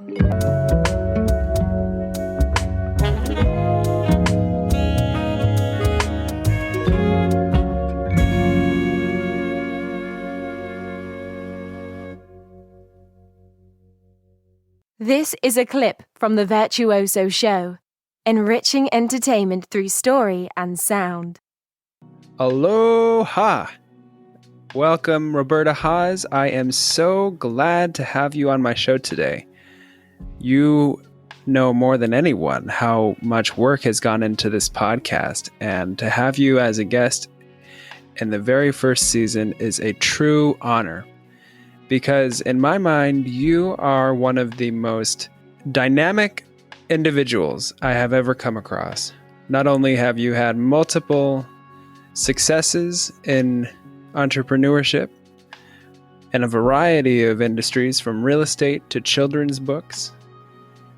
This is a clip from the Virtuoso show, enriching entertainment through story and sound. Aloha! Welcome, Roberta Haas. I am so glad to have you on my show today. You know more than anyone how much work has gone into this podcast, and to have you as a guest in the very first season is a true honor. Because in my mind, you are one of the most dynamic individuals I have ever come across. Not only have you had multiple successes in entrepreneurship in a variety of industries from real estate to children's books,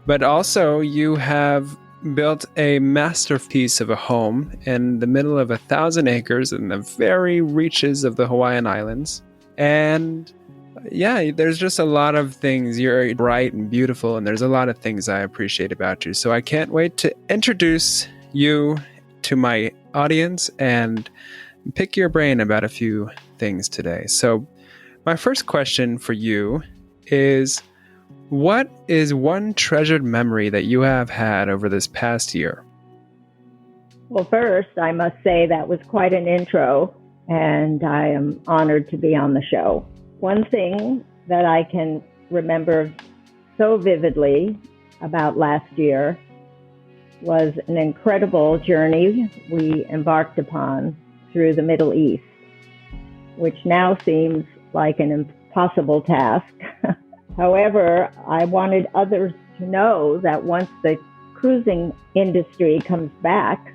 but also you have built a masterpiece of a home in the middle of 1,000 acres in the very reaches of the Hawaiian Islands. And yeah, there's just a lot of things. You're bright and beautiful, and there's a lot of things I appreciate about you. So I can't wait to introduce you to my audience and pick your brain about a few things today. So my first question for you is, what is one treasured memory that you have had over this past year? Well, first, I must say that was quite an intro, and I am honored to be on the show. One thing that I can remember so vividly about last year was an incredible journey we embarked upon through the Middle East, which now seems like an impossible task. However, I wanted others to know that once the cruising industry comes back,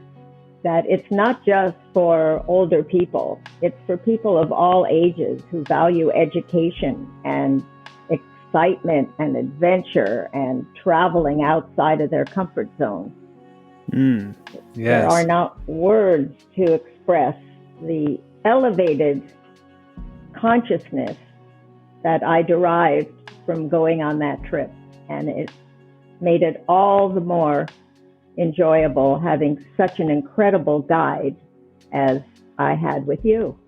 that it's not just for older people. It's for people of all ages who value education and excitement and adventure and traveling outside of their comfort zone. Yes. There are not words to express the elevated consciousness that I derived from going on that trip. And it made it all the more enjoyable having such an incredible guide as I had with you.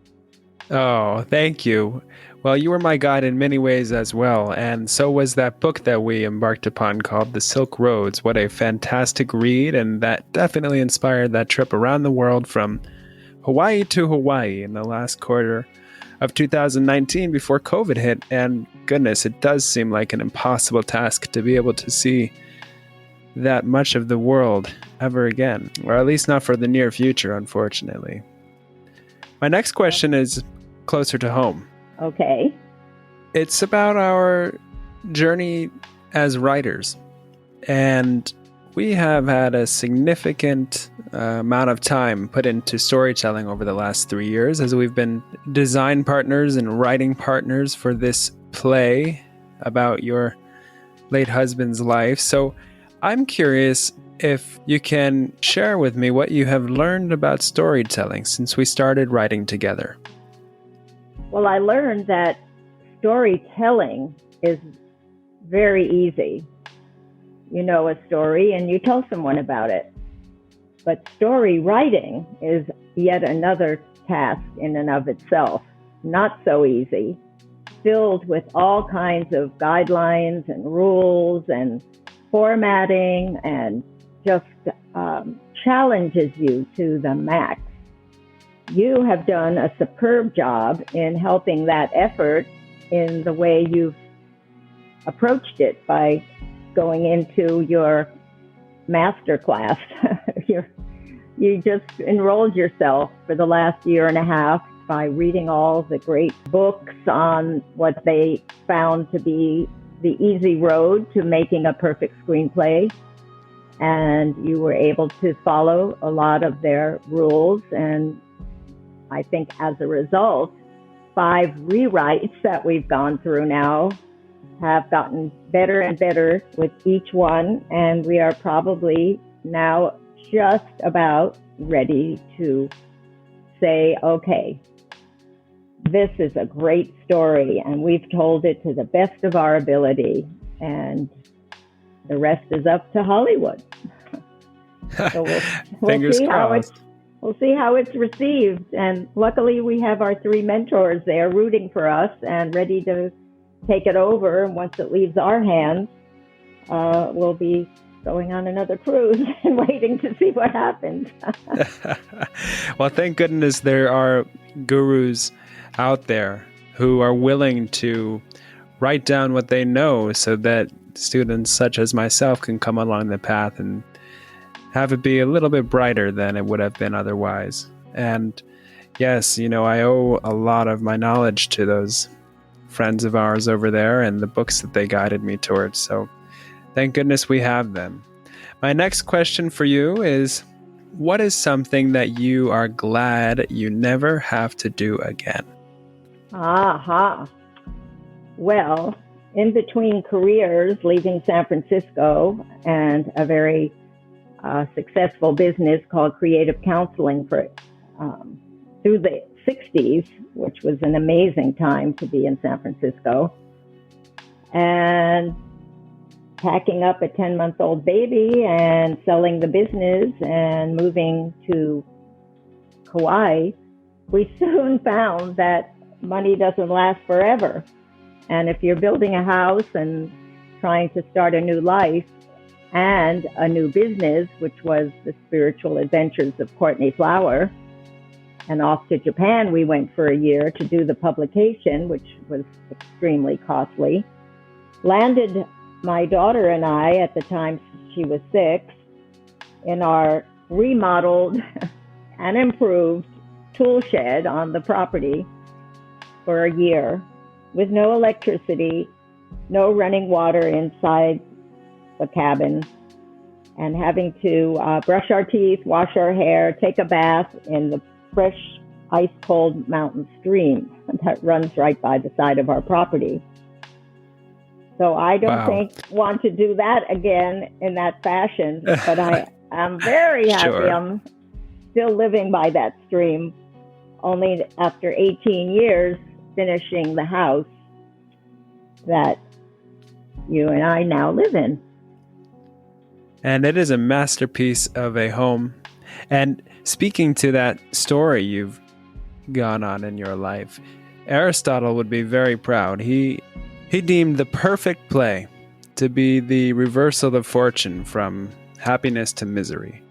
Oh, thank you. Well, you were my guide in many ways as well, and so was that book that we embarked upon called The Silk Roads. What a fantastic read, and that definitely inspired that trip around the world from Hawaii to Hawaii in the last quarter of 2019 before COVID hit. And goodness, it does seem like an impossible task to be able to see that much of the world ever again, or at least not for the near future, unfortunately. My next question is closer to home. Okay. It's about our journey as writers. And we have had a significant amount of time put into storytelling over the last 3 years as we've been design partners and writing partners for this play about your late husband's life. So I'm curious if you can share with me what you have learned about storytelling since we started writing together. Well, I learned that storytelling is very easy. You know a story and you tell someone about it. But story writing is yet another task in and of itself. Not so easy, filled with all kinds of guidelines and rules and formatting, and just challenges you to the max. You have done a superb job in helping that effort in the way you've approached it by going into your master class. You just enrolled yourself for the last year and a half by reading all the great books on what they found to be the easy road to making a perfect screenplay. And you were able to follow a lot of their rules. And I think as a result, 5 rewrites that we've gone through now have gotten better and better with each one. And we are probably now just about ready to say, okay, this is a great story and we've told it to the best of our ability. And the rest is up to Hollywood. So Fingers crossed. We'll see how it's received. And luckily we have our 3 mentors there rooting for us and ready to take it over. And once it leaves our hands, we'll be going on another cruise and waiting to see what happens. Well, thank goodness there are gurus out there who are willing to write down what they know so that students such as myself can come along the path and have it be a little bit brighter than it would have been otherwise. And yes, I owe a lot of my knowledge to those friends of ours over there and the books that they guided me towards. So thank goodness we have them. My next question for you is, what is something that you are glad you never have to do again? Aha. Well, in between careers, leaving San Francisco and a very successful business called creative counseling for through the 60s, which was an amazing time to be in San Francisco, and packing up a 10-month-old baby and selling the business and moving to Kauai, we soon found that money doesn't last forever. And if you're building a house and trying to start a new life and a new business, which was the spiritual adventures of Courtney Flower, and off to Japan we went for a year to do the publication, which was extremely costly, landed my daughter and I, at the time she was 6, in our remodeled and improved tool shed on the property for a year with no electricity, no running water inside the cabin, and having to brush our teeth, wash our hair, take a bath in the fresh, ice-cold mountain stream that runs right by the side of our property. So I don't want to do that again in that fashion, but I'm very happy. Sure. I'm still living by that stream, only after 18 years finishing the house that you and I now live in. And it is a masterpiece of a home. And speaking to that story you've gone on in your life, Aristotle would be very proud. He deemed the perfect play to be the reversal of fortune from happiness to misery.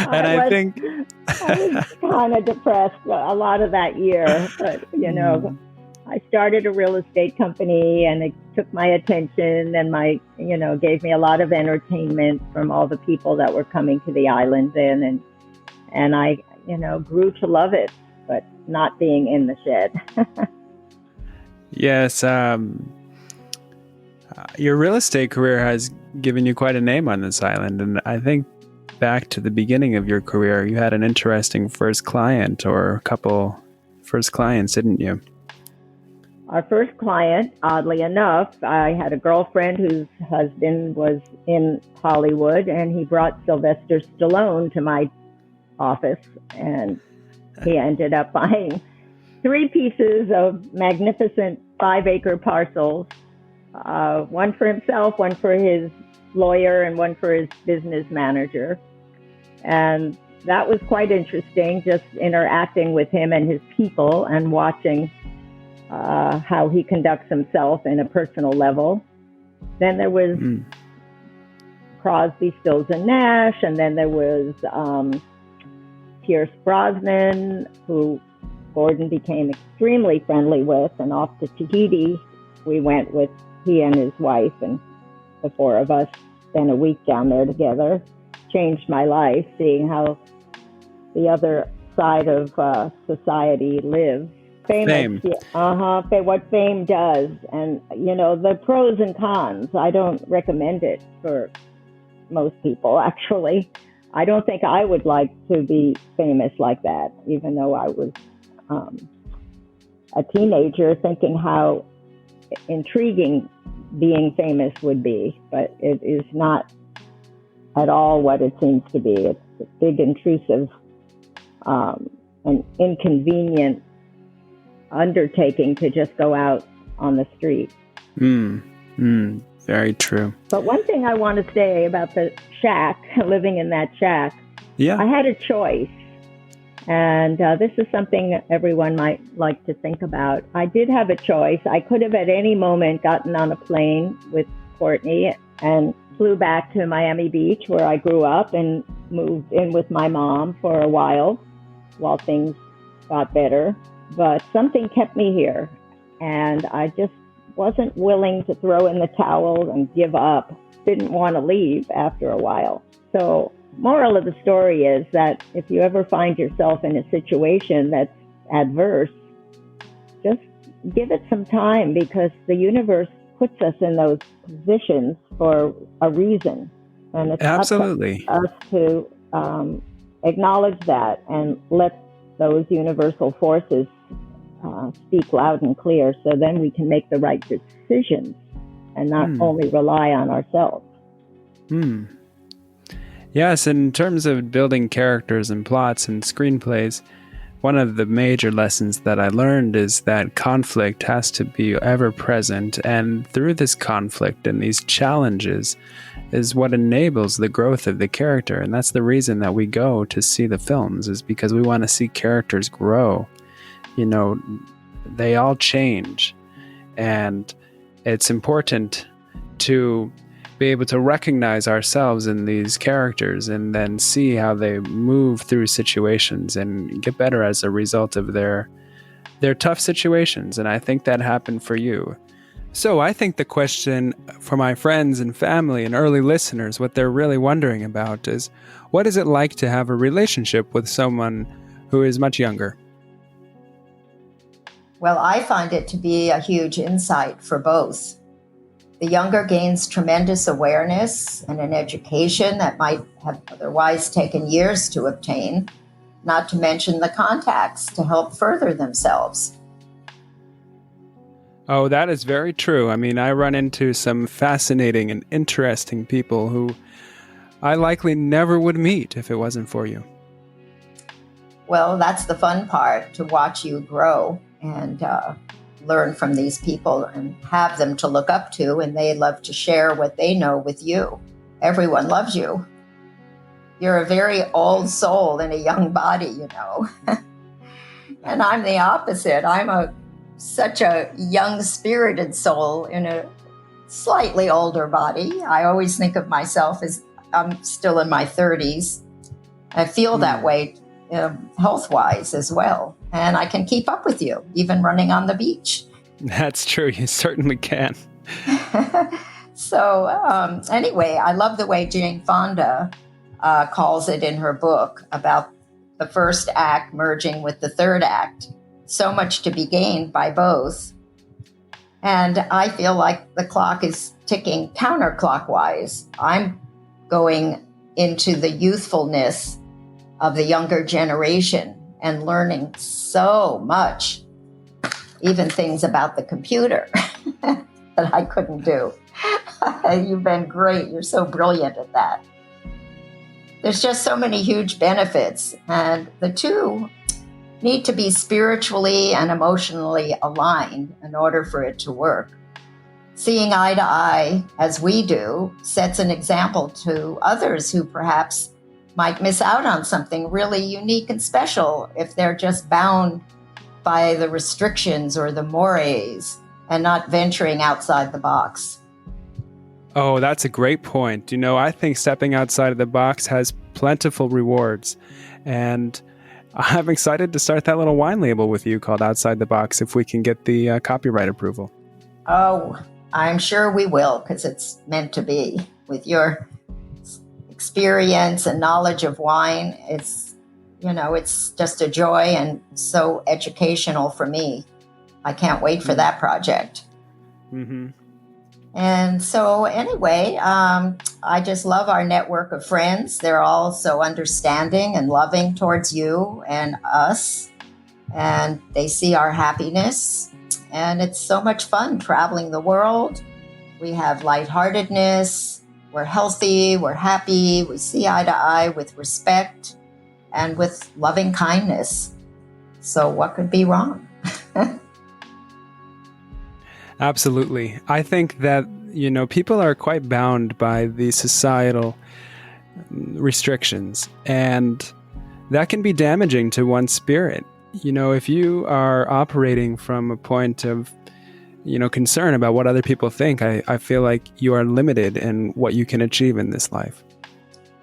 And I think I was kind of depressed a lot of that year, but I started a real estate company and it took my attention and gave me a lot of entertainment from all the people that were coming to the island then, and I grew to love it, but not being in the shed. Yes, your real estate career has given you quite a name on this island, and I think back to the beginning of your career, you had an interesting first client or a couple first clients, didn't you? Our first client, oddly enough, I had a girlfriend whose husband was in Hollywood, and he brought Sylvester Stallone to my office, and he ended up buying 3 pieces of magnificent 5-acre parcels, one for himself, one for his lawyer, and one for his business manager. And that was quite interesting, just interacting with him and his people and watching how he conducts himself in a personal level. Then there was Crosby, Stills and Nash, and then there was Pierce Brosnan, who Gordon became extremely friendly with, and off to Tahiti we went with he and his wife, and the 4 of us spent a week down there together. Changed my life, seeing how the other side of society lives. Fame. What fame does, and the pros and cons. I don't recommend it for most people, actually. I don't think I would like to be famous like that, even though I was a teenager thinking how intriguing being famous would be, but it is not at all what it seems to be. It's a big, intrusive, and inconvenient undertaking to just go out on the street. Very true. But one thing I want to say about the shack, living in that shack, I had a choice. And this is something everyone might like to think about. I did have a choice. I could have at any moment gotten on a plane with Courtney and flew back to Miami Beach, where I grew up, and moved in with my mom for a while things got better. But something kept me here, and I just wasn't willing to throw in the towel and give up. Didn't want to leave after a while. So moral of the story is that if you ever find yourself in a situation that's adverse, just give it some time, because the universe puts us in those positions for a reason. And it's absolutely up to us to acknowledge that and let those universal forces speak loud and clear, so then we can make the right decisions and not only rely on ourselves. Yes, in terms of building characters and plots and screenplays, one of the major lessons that I learned is that conflict has to be ever present, and through this conflict and these challenges is what enables the growth of the character. And that's the reason that we go to see the films, is because we want to see characters grow. You know, they all change, and it's important to be able to recognize ourselves in these characters and then see how they move through situations and get better as a result of their tough situations. And I think that happened for you. So I think the question for my friends and family and early listeners, what they're really wondering about is, what is it like to have a relationship with someone who is much younger? Well, I find it to be a huge insight for both. The younger gains tremendous awareness and an education that might have otherwise taken years to obtain, not to mention the contacts to help further themselves. Oh, that is very true. I mean, I run into some fascinating and interesting people who I likely never would meet if it wasn't for you. Well, that's the fun part, to watch you grow and learn from these people and have them to look up to, and they love to share what they know with you. Everyone loves you. You're a very old soul in a young body, you know. And I'm the opposite. I'm such a young-spirited soul in a slightly older body. I always think of myself as I'm still in my 30s. I feel that way health-wise as well. And I can keep up with you, even running on the beach. That's true. You certainly can. So anyway, I love the way Jane Fonda calls it in her book about the first act merging with the third act. So much to be gained by both. And I feel like the clock is ticking counterclockwise. I'm going into the youthfulness of the younger generation and learning so much, even things about the computer that I couldn't do. You've been great. You're so brilliant at that. There's just so many huge benefits, and the two need to be spiritually and emotionally aligned in order for it to work. Seeing eye to eye, as we do, sets an example to others who perhaps might miss out on something really unique and special if they're just bound by the restrictions or the mores and not venturing outside the box. Oh, that's a great point. You know, I think stepping outside of the box has plentiful rewards. And I'm excited to start that little wine label with you called Outside the Box if we can get the copyright approval. Oh, I'm sure we will, because it's meant to be. With your experience and knowledge of wine, it's just a joy and so educational for me. I can't wait for that project. Mm-hmm. And so anyway, I just love our network of friends. They're all so understanding and loving towards you and us, and they see our happiness. And it's so much fun traveling the world. We have lightheartedness. We're healthy. We're happy. We see eye to eye with respect and with loving kindness. So what could be wrong? Absolutely. I think that people are quite bound by the societal restrictions, and that can be damaging to one's spirit. If you are operating from a point of, concern about what other people think, I feel like you are limited in what you can achieve in this life.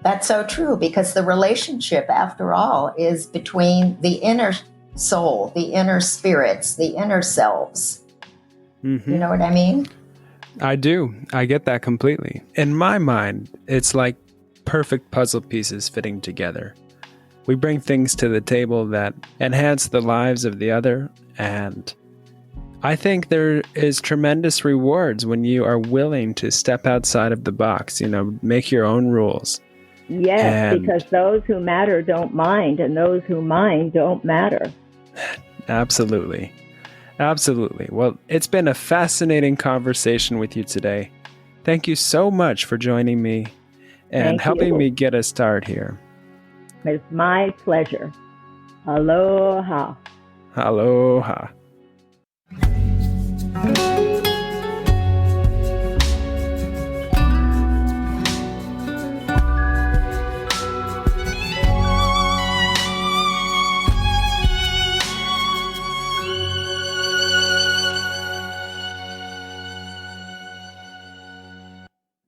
That's so true, because the relationship, after all, is between the inner soul, the inner spirits, the inner selves. Mm-hmm. You know what I mean? I do. I get that completely. In my mind, it's like perfect puzzle pieces fitting together. We bring things to the table that enhance the lives of the other, and I think there is tremendous rewards when you are willing to step outside of the box, make your own rules. Yes, because those who matter don't mind, and those who mind don't matter. Absolutely. Absolutely. Well, it's been a fascinating conversation with you today. Thank you so much for joining me and helping me get a start here. It's my pleasure. Aloha. Aloha.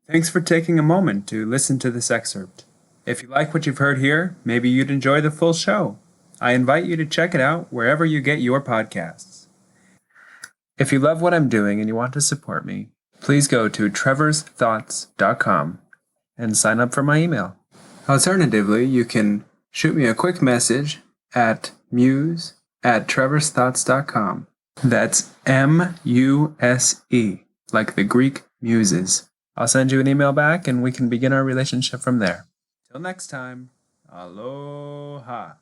Thanks for taking a moment to listen to this excerpt. If you like what you've heard here, maybe you'd enjoy the full show. I invite you to check it out wherever you get your podcasts. If you love what I'm doing and you want to support me, please go to trevorsthoughts.com and sign up for my email. Alternatively, you can shoot me a quick message at muse@trevorsthoughts.com. That's MUSE, like the Greek muses. I'll send you an email back and we can begin our relationship from there. Till next time, aloha.